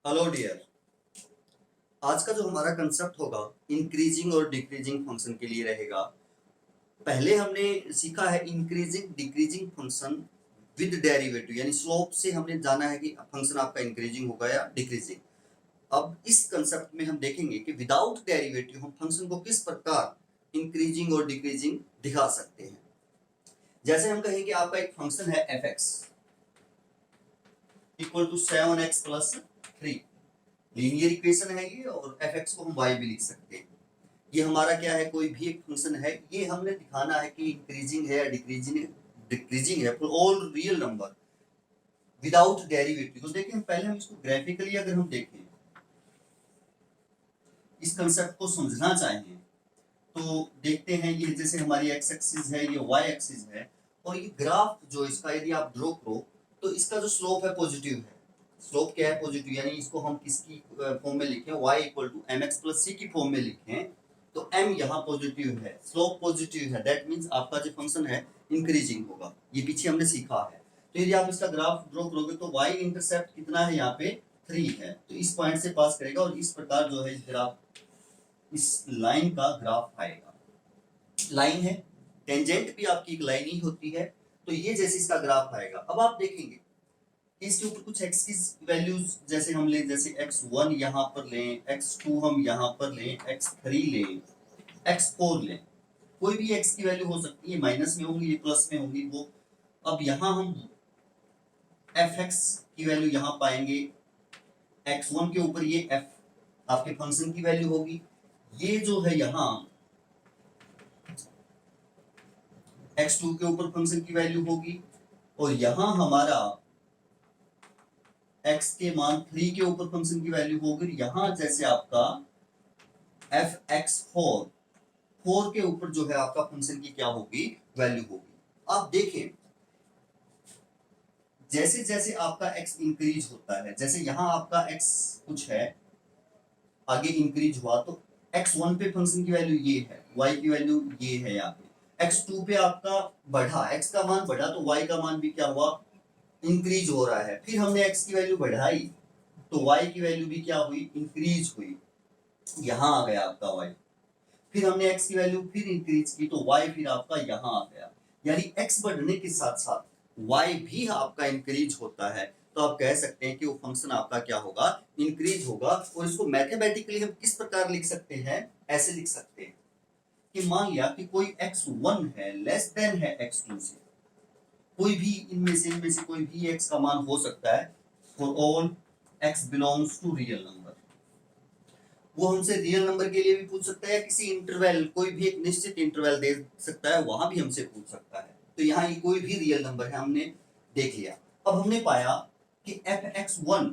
Hello dear. आज का जो हमारा कंसेप्ट होगा इंक्रीजिंग और डिक्रीजिंग फंक्शन के लिए रहेगा। पहले हमने सीखा है increasing decreasing function with derivative, यानी स्लोप से हमने जाना है कि फंक्शन आपका इंक्रीजिंग होगा या डिक्रीजिंग। अब इस कंसेप्ट में हम देखेंगे कि विदाउट डेरिवेटिव हम फंक्शन को किस प्रकार इंक्रीजिंग और डिक्रीजिंग दिखा सकते हैं। जैसे हम कहेंगे आपका एक फंक्शन है f x equal to 7x plus 3, linear equation है ये, और एफ एक्स को हम y भी लिख सकते हैं। ये हमारा क्या है, कोई भी एक फंक्शन है, ये हमने दिखाना है कि इंक्रीजिंग है या डिक्रीजिंग है for all real number without derivative. तो देखिए पहले हम इसको ग्राफिकली अगर हम देखें, इस कंसेप्ट को समझना चाहें तो देखते हैं ये जैसे हमारी एक्स एक्सिस है, ये वाई एक्सिस है, और ये ग्राफ जो इसका यदि आप ड्रॉ करो तो इसका जो स्लोप है पॉजिटिव है। स्लोप क्या है, पॉजिटिव, यानी इसको हम किसकी फॉर्म में लिखें, y equal to M X plus C की फॉर्म में लिखें तो m यहाँ पॉजिटिव है, स्लोप पॉजिटिव है, दैट मीन्स आपका जो फंक्शन है इंक्रीजिंग होगा। ये पीछे हमने सीखा है। तो यदि आप इसका ग्राफ ड्रॉ करोगे तो y इंटरसेप्ट कितना है, यहाँ पे 3 है, तो इस पॉइंट से पास करेगा और इस प्रकार जो है इस ग्राफ, इस लाइन का ग्राफ आएगा। लाइन है, टेंजेंट भी आपकी एक लाइन ही होती है, तो ये जैसे इसका ग्राफ आएगा। अब आप देखेंगे इसके ऊपर कुछ x की वैल्यूज जैसे हम लें, जैसे x1 यहाँ पर लें, x2 हम यहाँ पर लें, x3 लें, x4 लें, कोई भी x की वैल्यू हो सकती है, माइनस में होंगी, ये प्लस में होंगी वो। अब यहाँ हम fx की वैल्यू यहाँ पाएंगे, x1 के ऊपर ये f आपके फंक्शन की वैल्यू होगी, ये जो है यहाँ x2 के ऊपर फंक्शन की वैल्यू होगी, और यहाँ हमारा x के मान 3 के ऊपर फंक्शन की वैल्यू होगी। यहाँ जैसे आपका fx4 4 के ऊपर जो है आपका फंक्शन की क्या होगी, वैल्यू होगी। आप देखें जैसे जैसे आपका x इंक्रीज होता है, जैसे यहाँ आपका x कुछ है आगे इंक्रीज हुआ, तो x1 पे फंक्शन की वैल्यू ये है, y की वैल्यू ये है, यहाँ पे x2 पे आपका बढ़ा, x का मान बढ़ा तो y का मान भी क्या हुआ, इंक्रीज हो रहा है। फिर हमने x की वैल्यू बढ़ाई तो y की वैल्यू भी क्या हुई, इंक्रीज हुई, यहां आ गया आपका y। फिर हमने x की वैल्यू फिर इंक्रीज की तो y फिर आपका यहां आ गया, यानी x बढ़ने के साथ साथ y भी आपका इंक्रीज होता है। तो आप कह सकते हैं कि वो फंक्शन आपका क्या होगा, इंक्रीज होगा। और इसको मैथमेटिकली हम किस प्रकार लिख सकते हैं, ऐसे लिख सकते हैं कि मान लिया कि कोई x1 है लेस देन है x2 से, कोई भी इनमें से कोई भी x का मान हो सकता है for all x belongs to real number. वो हमसे रियल नंबर के लिए भी पूछ सकता है, किसी इंटरवल, कोई भी एक निश्चित इंटरवल दे सकता है, वहां भी हमसे पूछ सकता है। तो यहाँ ये कोई भी रियल नंबर है, हमने देख लिया। अब हमने पाया कि fx1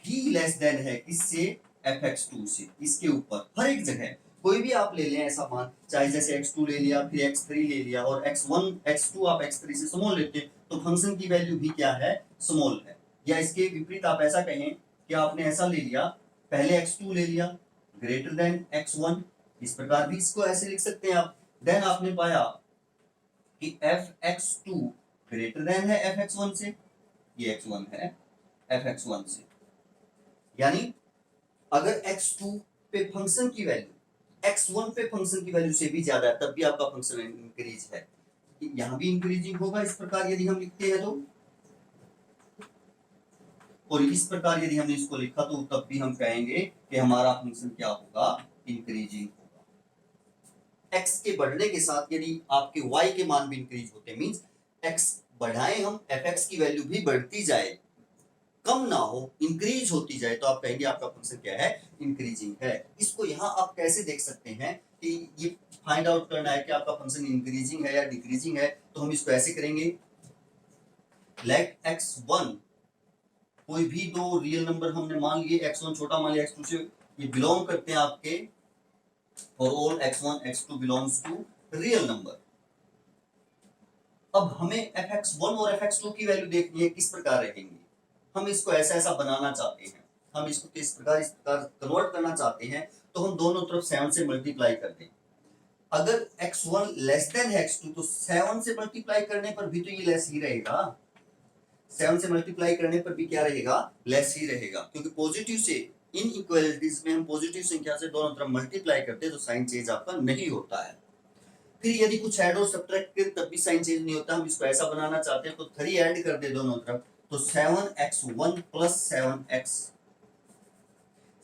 भी लेस देन है किससे, fx2 से। इसके ऊपर हर एक जगह कोई भी आप ले लें ऐसा मान, चाहे जैसे x2 ले लिया, फिर x3 ले लिया, और x1 x2 आप x3 से स्मॉल लेते तो फंक्शन की वैल्यू भी क्या है, स्मॉल है। या इसके विपरीत आप ऐसा कहें कि आपने ऐसा ले लिया, पहले x2 ले लिया ग्रेटर देन x1, इस प्रकार भी इसको ऐसे लिख सकते हैं आप। देन आपने पाया कि fx2 ग्रेटर देन है fx1 से, ये x1 है fx1 से, यानी अगर x2 पे फंक्शन की वैल्यू x1 पे फंक्शन की वैल्यू से भी ज्यादा है तब भी आपका फंक्शन इंक्रीज है, यहां भी इंक्रीजिंग होगा। इस प्रकार यदि हम लिखते हैं तो, और इस प्रकार यदि हमने इसको लिखा तो तब भी हम कहेंगे कि हमारा फंक्शन क्या होगा, इंक्रीजिंग होगा। x के बढ़ने के साथ यदि आपके y के मान भी इंक्रीज होते, मींस x बढ़ाएं हम, fx की वैल्यू भी बढ़ती जाए, कम ना हो, इंक्रीज होती जाए, तो आप कहेंगे आपका फंक्शन क्या है, इंक्रीजिंग है। इसको यहाँ आप कैसे देख सकते हैं कि ये फाइंड आउट करना है कि आपका फंक्शन इंक्रीजिंग है या डिक्रीजिंग है, तो हम इसको ऐसे करेंगे, लेट x1, कोई भी दो रियल नंबर हमने मान लिए, x1 छोटा मान लिया x2 से, ये बिलोंग करते हैं आपके for all x1 x2 belongs to real number. अब हमें fx1 और fx2 की वैल्यू देखनी है किस प्रकार रहेंगी। हम इसको ऐसा ऐसा बनाना चाहते हैं, हम इसको इस प्रकार कन्वर्ट करना चाहते हैं, तो हम दोनों तरफ 7 से मल्टीप्लाई कर दें। अगर x1 लेस देन x2 तो 7 से मल्टीप्लाई करने पर भी तो ये लेस ही रहेगा, 7 से मल्टीप्लाई करने पर भी क्या रहेगा, लेस ही रहेगा, क्योंकि पॉजिटिव से इन इक्वालिटीज में हम पॉजिटिव संख्या से दोनों तरफ मल्टीप्लाई करते हैं तो साइन चेंज आपका नहीं होता है। फिर यदि कुछ ऐड और सब्ट्रैक्ट करें तब भी साइन चेंज नहीं होता, हम इसको ऐसा बनाना चाहते हैं तो 3 ऐड कर दे दोनों तरफ, तो 7x1 प्लस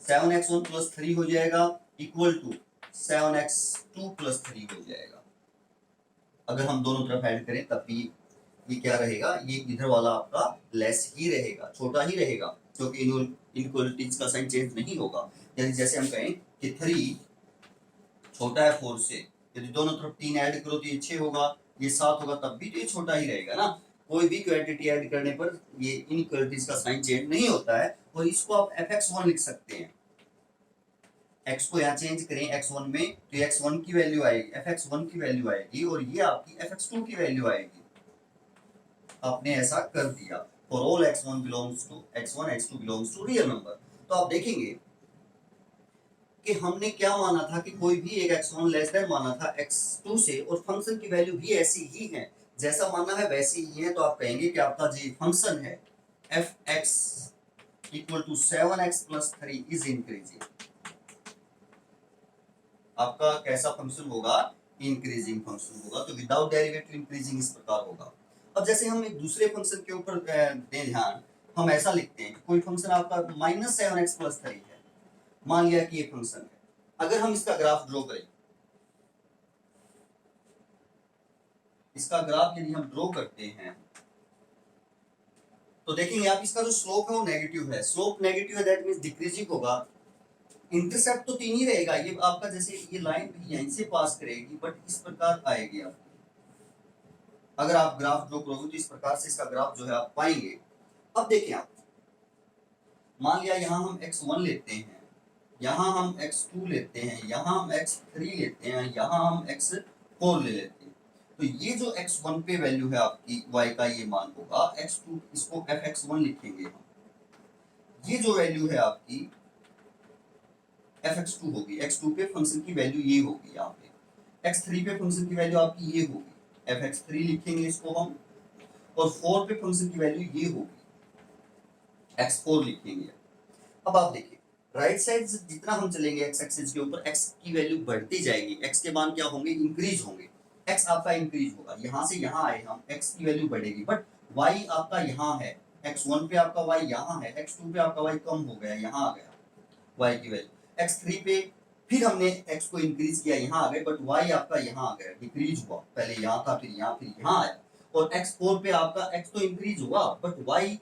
7x1 प्लस 3 हो जाएगा इक्वल टू 7x2 प्लस 3 हो जाएगा। अगर हम दोनों तरफ ऐड करें तब भी ये क्या रहेगा, ये इधर वाला आपका लेस ही रहेगा, छोटा ही रहेगा, क्योंकि इनइक्वालिटीज का साइन चेंज नहीं होगा। यानी जैसे हम कहें कि 3 छोटा है 4 से, यदि दोनों तरफ 3 ऐड करो तो ये 6 होगा, ये 7 होगा, तब भी तो ये छोटा ही रहेगा ना। कोई भी क्वांटिटी ऐड करने पर ये इनइक्वालिटीज का साइन चेंज नहीं होता है। और इसको आप fx1 लिख सकते हैं, x को यहाँ चेंज करें x1 में तो x1 की वैल्यू आएगी, fx1 की वैल्यू आएगी, और ये आपकी fx2 की वैल्यू आएगी। आपने ऐसा कर दिया, for all x1 belongs to x1 x2 belongs to real number. तो आप देखेंगे कि हमने क्या माना था कि कोई भी एक x1 लेस देन माना था x2 से, और फंक्शन की वैल्यू भी ऐसी ही है, जैसा माना है वैसी ही है। तो आप कहेंगे कि आपका जो फंक्शन है fx equal to 7x plus 3 is increasing. आपका कैसा फंक्शन होगा, इंक्रीजिंग फंक्शन होगा। तो विदाउट डेरिवेटिव इंक्रीजिंग इस प्रकार होगा। अब जैसे हम एक दूसरे फंक्शन के ऊपर दें ध्यान, हम ऐसा लिखते हैं कि कोई फंक्शन आपका -7x प्लस 3 है, मान लिया कि ये फंक्शन है। अगर हम इसका ग्राफ ड्रॉ करें, इसका ग्राफ यदि हम ड्रॉ करते हैं तो देखेंगे आप इसका जो स्लोप है वो नेगेटिव है। स्लोप नेगेटिव है दैट मींस डिक्रीजिंग होगा। इंटरसेप्ट तो 3 ही रहेगा, ये आपका जैसे ये लाइन यहीं से पास करेगी बट इस प्रकार आएगी आपकी। अगर आप ग्राफ ड्रॉ करोगे तो इस प्रकार से इसका ग्राफ जो है आप पाएंगे। अब देखिए आप, मान लिया यहाँ हम x1 लेते हैं, यहाँ हम x2 लेते हैं, यहाँ हम x3 लेते हैं, यहाँ हम x4 ले लेते हैं। तो ये जो x1 पे वैल्यू है आपकी y का ये मान होगा, x2 इसको fx1 लिखेंगे हम, ये जो वैल्यू है आपकी fx2 होगी। x2 पे फंक्शन की वैल्यू ये होगी, यहाँ पे x3 पे फंक्शन की वैल्यू आपकी ये होगी, fx3 लिखेंगे इसको हम, और 4 पे फंक्शन की वैल्यू ये होगी, x4 लिखेंगे। अब आप देखिए राइट साइड से जितना हम चलेंगे x एक्सिस के ऊपर x की वैल्यू बढ़ती जाएगी, x के मान क्या होंगे, इंक्रीज होंगे। x आपका इंक्रीज होगा, यहाँ से यहाँ आए हम, x की वैल्यू बढ़ेगी, बट y आपका यहाँ है, x1 पे आपका y यहाँ है, x2 पे आपका y कम हो गया, यहाँ आ गया y की वैल्यू, x3 पे फिर हमने x को इंक्रीज किया, यहाँ आ गए, बट y आपका यहाँ आ गया, डिक्रीज हुआ, पहले यहाँ था फिर यहाँ आया। और x4 पे आपका x तो इंक्रीज हुआ बट y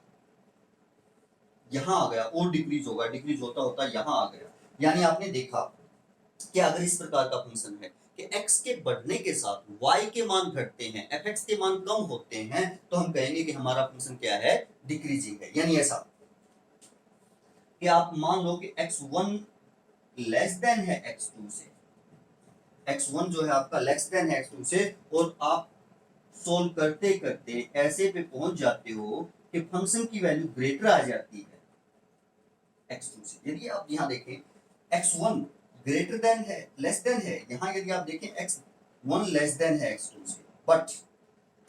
यहाँ आ गया और डिक्रीज होगा, डिक्रीज होता होता यहाँ आ गया। यानी आपने देखा कि अगर इस प्रकार का फंक्शन है कि x के बढ़ने के साथ y के मान घटते हैं, fx के मान कम होते हैं, तो हम कहेंगे कि हमारा फंक्शन क्या है, डिक्रीजिंग है। यानी ऐसा कि आप मान लो कि x1 लेस देन है x2 से, x1 जो है आपका लेस देन है x2 से, और आप सोल्व करते करते ऐसे पे पहुंच जाते हो कि फंक्शन की वैल्यू ग्रेटर आ जाती है x2 से। यदि आप यहाँ देखें x1 ग्रेटर देन है, लेस देन है, यहाँ यदि आप देखें x1 लेस देन है x2 से, बट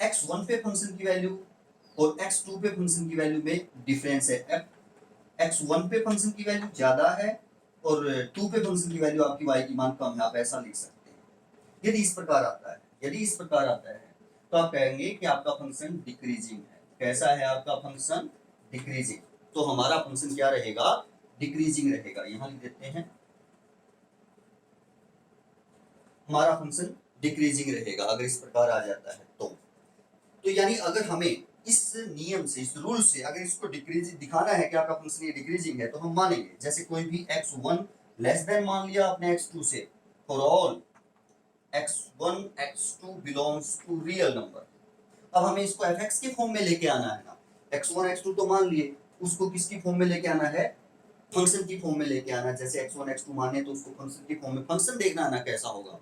x1 पे फंक्शन की वैल्यू और x2 पे फंक्शन की वैल्यू में डिफरेंस है। x1 पे फंक्शन की वैल्यू ज्यादा है और 2 पे फंक्शन की वैल्यू आपकी y की मान कम है, आप ऐसा लिख सकते हैं। यदि इस प्रकार आता है, यदि इस प्रकार आता है तो आप कहेंगे कि आपका फंक्शन डिक्रीजिंग है। कैसा है आपका फंक्शन, डिक्रीजिंग। तो हमारा फंक्शन क्या रहेगा, डिक्रीजिंग रहेगा। यहां लिख देते हैं हमारा फंक्शन डिक्रीजिंग रहेगा अगर इस प्रकार आ जाता है तो यानी अगर हमें इस नियम से, इस रूल से अगर इसको डिक्रीजिंग दिखाना है कि आपका फंक्शन ये डिक्रीजिंग है, तो हम मानेंगे जैसे कोई भी x1 लेस देन मान लिया आपने x2 से, for all x1 x2 belongs to real number. अब हमें इसको fx के फॉर्म में लेके आना है ना, x1 x2 तो मान लिए, उसको किसकी फॉर्म में लेके आना है, फंक्शन की फॉर्म में लेके आना। जैसे x1 x2 माने तो उसको फंक्शन की फॉर्म में, फंक्शन देखना आना कैसा होगा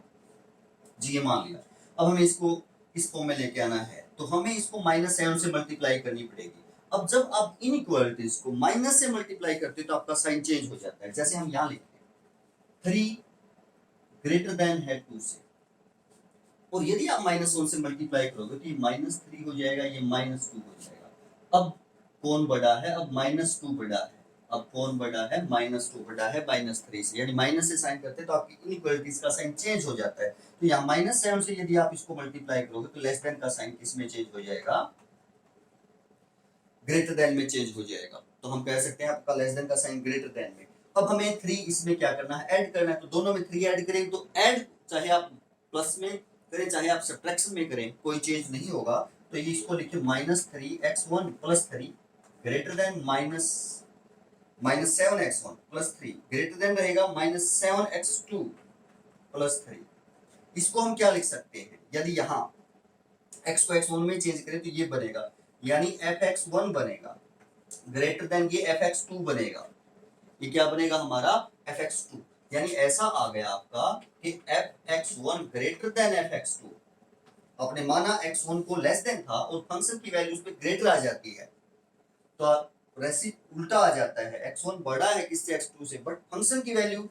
जी, ये मान लिया। अब हमें इसको इस फॉर्म में लेके आना है तो हमें इसको -7 से मल्टीप्लाई करनी पड़ेगी। अब जब आप इनइक्वालिटीज को माइनस से मल्टीप्लाई करते हो तो आपका साइन चेंज हो जाता है। जैसे हम यहाँ लिखते हैं 3 ग्रेटर देन है 2 से, और यदि आप -1 से मल्टीप्लाई करोगे तो ये -3 हो जाएगा, ये -2 हो जाएगा। अब कौन बड़ा है, अब -2 बड़ा है, अब कौन बड़ा है, -2 बड़ा है -3 से, यानी माइनस से साइन करते हैं तो आपकी इनइक्वालिटीज का साइन चेंज हो जाता है। तो यहाँ -7 से यदि आप इसको मल्टीप्लाई करोगे तो लेस देन का साइन किस में चेंज हो जाएगा, ग्रेटर देन में चेंज हो जाएगा। तो हम कह सकते हैं आपका लेस देन का साइन ग्रेटर देन में। अब हमें 3 इसमें क्या करना है, ऐड करना है, तो दोनों में 3 ऐड करें, तो ऐड चाहे आप प्लस में करें चाहे आप सब्ट्रैक्शन में करें कोई चेंज नहीं होगा। तो ये इसको लिखिए -3x1 + 3 greater than -7x1 + 3 greater than रहेगा -7x2 + 3। इसको हम क्या लिख सकते हैं, यदि यहाँ x को x1 में चेंज करें तो ये बनेगा, यानी fx1 बनेगा ग्रेटर देन ये fx2 बनेगा। ये क्या बनेगा हमारा fx2, यानी ऐसा आ गया आपका कि fx1 ग्रेटर देन fx2। आपने माना x1 को लेस देन था और फंक्शन की वैल्यू उस पे ग्रेटर आ जाती है, तो रेसी उल्टा आ जाता है, x1 बड़ा है किससे, x2 से, बट फंक्शन की वैल्यू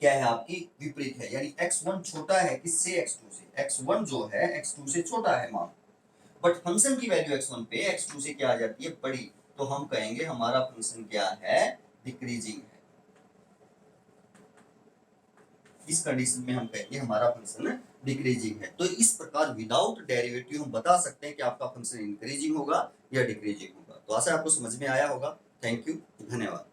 क्या है आपकी विपरीत है, यानी x1 छोटा है किससे, x2 से, x1 जो है x2 से छोटा है मान, बट फंक्शन की वैल्यू x1 पे x2 से क्या आ जाती है, बड़ी। तो हम कहेंगे हमारा फंक्शन क्या है, डिक्रीजिंग है। इस कंडीशन में हम कहेंगे हमारा फंक्शन डिक्रीजिंग है। तो इस प्रकार विदाउट डेरिवेटिव हम बता सकते हैं कि आपका फंक्शन इंक्रीजिंग होगा या डिक्रीजिंग होगा। तो आशा आपको समझ में आया होगा। थैंक यू, धन्यवाद।